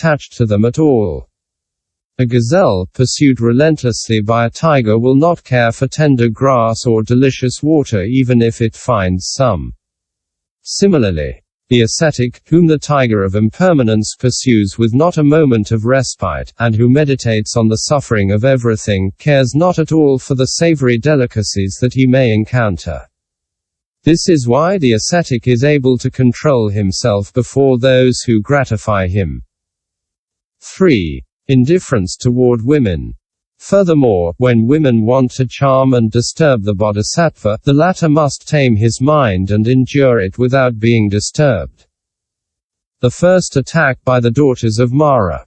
attached to them at all. A gazelle, pursued relentlessly by a tiger, will not care for tender grass or delicious water even if it finds some. Similarly, the ascetic, whom the tiger of impermanence pursues with not a moment of respite, and who meditates on the suffering of everything, cares not at all for the savory delicacies that he may encounter. This is why the ascetic is able to control himself before those who gratify him. 3. Indifference toward women. Furthermore, when women want to charm and disturb the bodhisattva, the latter must tame his mind and endure it without being disturbed. The first attack by the daughters of Mara.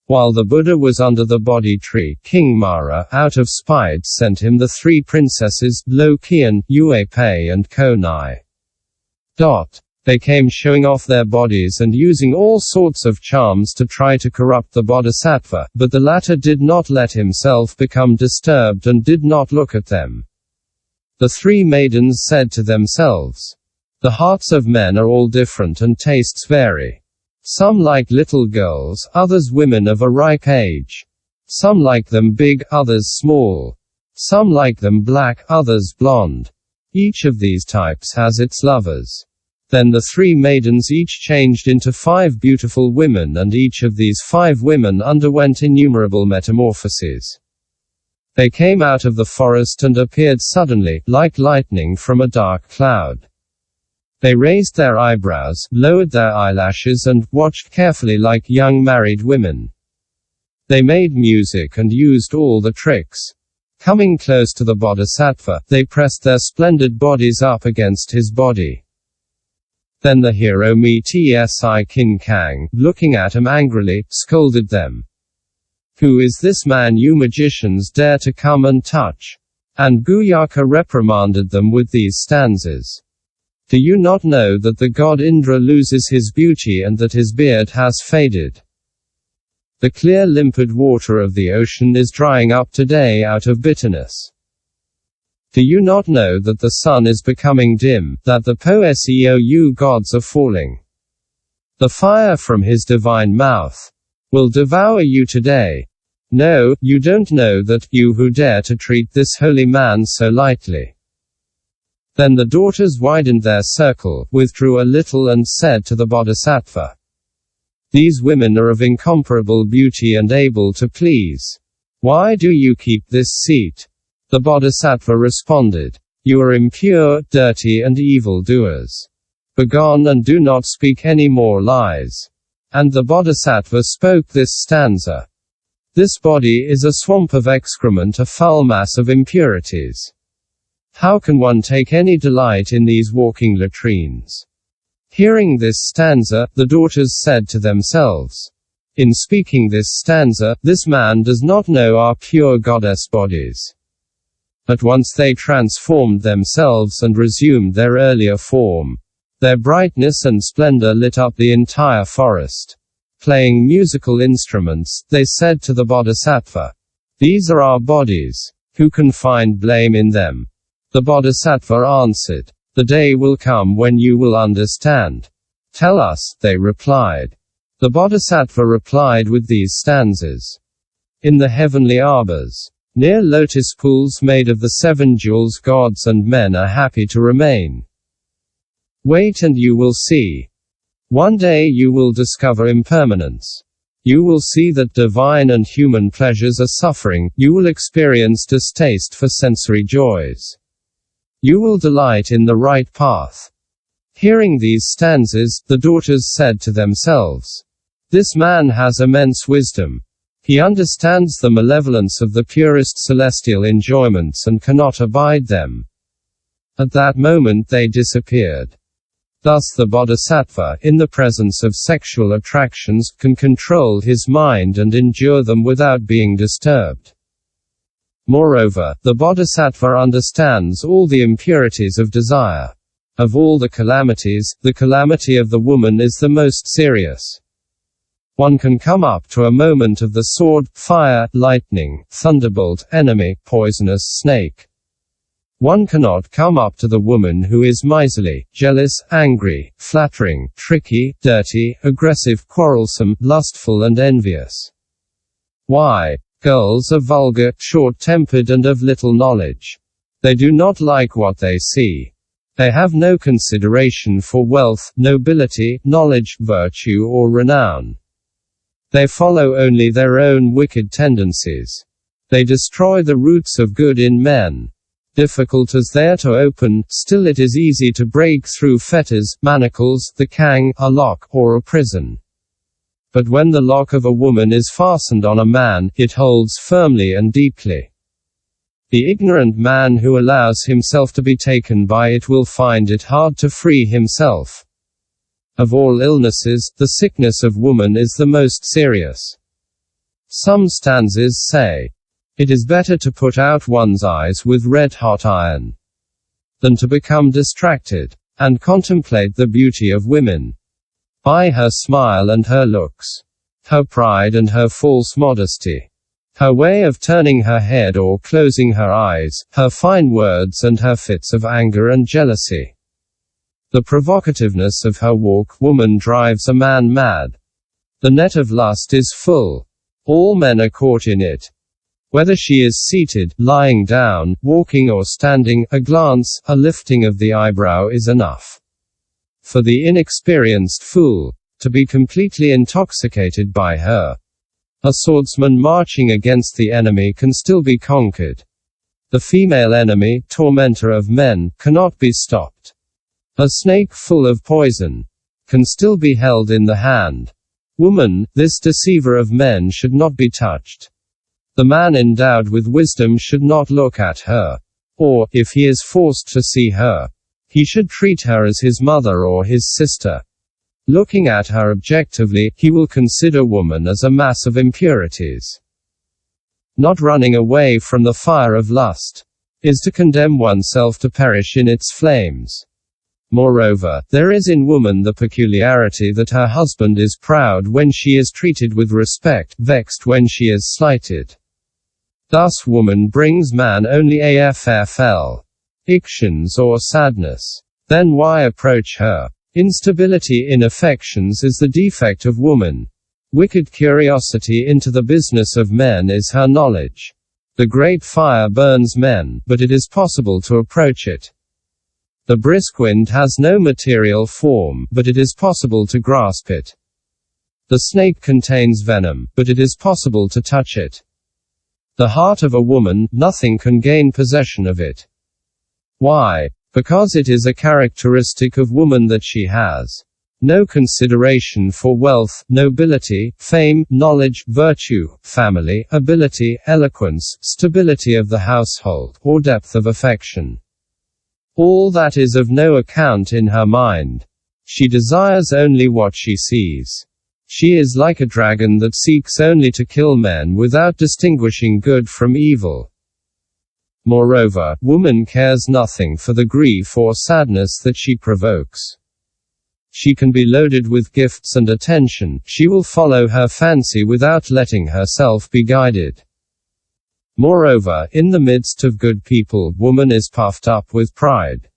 While the Buddha was under the Bodhi tree, King Mara, out of spite, sent him the 3 princesses, Lo Qian, Yue Pei and Ko Nai. They came showing off their bodies and using all sorts of charms to try to corrupt the bodhisattva, but the latter did not let himself become disturbed and did not look at them. The 3 maidens said to themselves, "The hearts of men are all different and tastes vary. Some like little girls, others women of a ripe age. Some like them big, others small. Some like them black, others blonde. Each of these types has its lovers." Then the 3 maidens each changed into 5 beautiful women, and each of these 5 women underwent innumerable metamorphoses. They came out of the forest and appeared suddenly, like lightning from a dark cloud. They raised their eyebrows, lowered their eyelashes, and watched carefully like young married women. They made music and used all the tricks. Coming close to the bodhisattva, they pressed their splendid bodies up against his body. Then the hero Mtsi Kin Kang, looking at him angrily, scolded them. "Who is this man you magicians dare to come and touch?" And Guyaka reprimanded them with these stanzas. "Do you not know that the god Indra loses his beauty and that his beard has faded? The clear limpid water of the ocean is drying up today out of bitterness. Do you not know that the sun is becoming dim, that the Poseou gods are falling? The fire from his divine mouth will devour you today. No, you don't know that, you who dare to treat this holy man so lightly." Then the daughters widened their circle, withdrew a little and said to the bodhisattva, "These women are of incomparable beauty and able to please. Why do you keep this seat?" The bodhisattva responded, "You are impure, dirty and evil doers. Begone and do not speak any more lies." And the bodhisattva spoke this stanza. "This body is a swamp of excrement, a foul mass of impurities. How can one take any delight in these walking latrines?" Hearing this stanza, the daughters said to themselves, "In speaking this stanza, this man does not know our pure goddess bodies." But once they transformed themselves and resumed their earlier form, their brightness and splendor lit up the entire forest. Playing musical instruments, they said to the bodhisattva, "These are our bodies. Who can find blame in them?" The bodhisattva answered, "The day will come when you will understand." "Tell us," they replied. The bodhisattva replied with these stanzas. "In the heavenly arbors, near lotus pools made of the 7 jewels, gods and men are happy to remain. Wait and you will see. One day you will discover impermanence. You will see that divine and human pleasures are suffering, you will experience distaste for sensory joys. You will delight in the right path." Hearing these stanzas, the daughters said to themselves, "This man has immense wisdom. He understands the malevolence of the purest celestial enjoyments and cannot abide them." At that moment they disappeared. Thus the bodhisattva, in the presence of sexual attractions, can control his mind and endure them without being disturbed. Moreover, the bodhisattva understands all the impurities of desire. Of all the calamities, the calamity of the woman is the most serious. One can come up to a moment of the sword, fire, lightning, thunderbolt, enemy, poisonous snake. One cannot come up to the woman who is miserly, jealous, angry, flattering, tricky, dirty, aggressive, quarrelsome, lustful and envious. Why? Girls are vulgar, short-tempered and of little knowledge. They do not like what they see. They have no consideration for wealth, nobility, knowledge, virtue or renown. They follow only their own wicked tendencies. They destroy the roots of good in men. Difficult as they are to open, still it is easy to break through fetters, manacles, the kang, a lock, or a prison. But when the lock of a woman is fastened on a man, it holds firmly and deeply. The ignorant man who allows himself to be taken by it will find it hard to free himself. Of all illnesses, the sickness of woman is the most serious. Some stanzas say, "It is better to put out one's eyes with red-hot iron than to become distracted and contemplate the beauty of women. By her smile and her looks, her pride and her false modesty, her way of turning her head or closing her eyes, her fine words and her fits of anger and jealousy. The provocativeness of her walk, woman drives a man mad. The net of lust is full. All men are caught in it. Whether she is seated, lying down, walking or standing, a glance, a lifting of the eyebrow is enough for the inexperienced fool to be completely intoxicated by her. A swordsman marching against the enemy can still be conquered. The female enemy, tormenter of men, cannot be stopped. A snake full of poison can still be held in the hand. Woman, this deceiver of men, should not be touched. The man endowed with wisdom should not look at her. Or, if he is forced to see her, he should treat her as his mother or his sister. Looking at her objectively, he will consider woman as a mass of impurities. Not running away from the fire of lust is to condemn oneself to perish in its flames. Moreover, there is in woman the peculiarity that her husband is proud when she is treated with respect, vexed when she is slighted. Thus woman brings man only affl, ictions or sadness. Then why approach her? Instability in affections is the defect of woman. Wicked curiosity into the business of men is her knowledge. The great fire burns men, but it is possible to approach it. The brisk wind has no material form, but it is possible to grasp it. The snake contains venom, but it is possible to touch it. The heart of a woman, nothing can gain possession of it. Why? Because it is a characteristic of woman that she has no consideration for wealth, nobility, fame, knowledge, virtue, family, ability, eloquence, stability of the household, or depth of affection. All that is of no account in her mind. She desires only what she sees. She is like a dragon that seeks only to kill men without distinguishing good from evil. Moreover, woman cares nothing for the grief or sadness that she provokes. She can be loaded with gifts and attention, she will follow her fancy without letting herself be guided. Moreover, in the midst of good people, woman is puffed up with pride.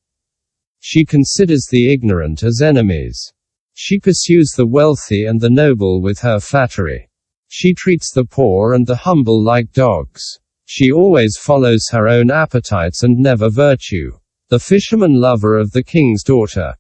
She considers the ignorant as enemies. She pursues the wealthy and the noble with her flattery. She treats the poor and the humble like dogs. She always follows her own appetites and never virtue. The fisherman lover of the king's daughter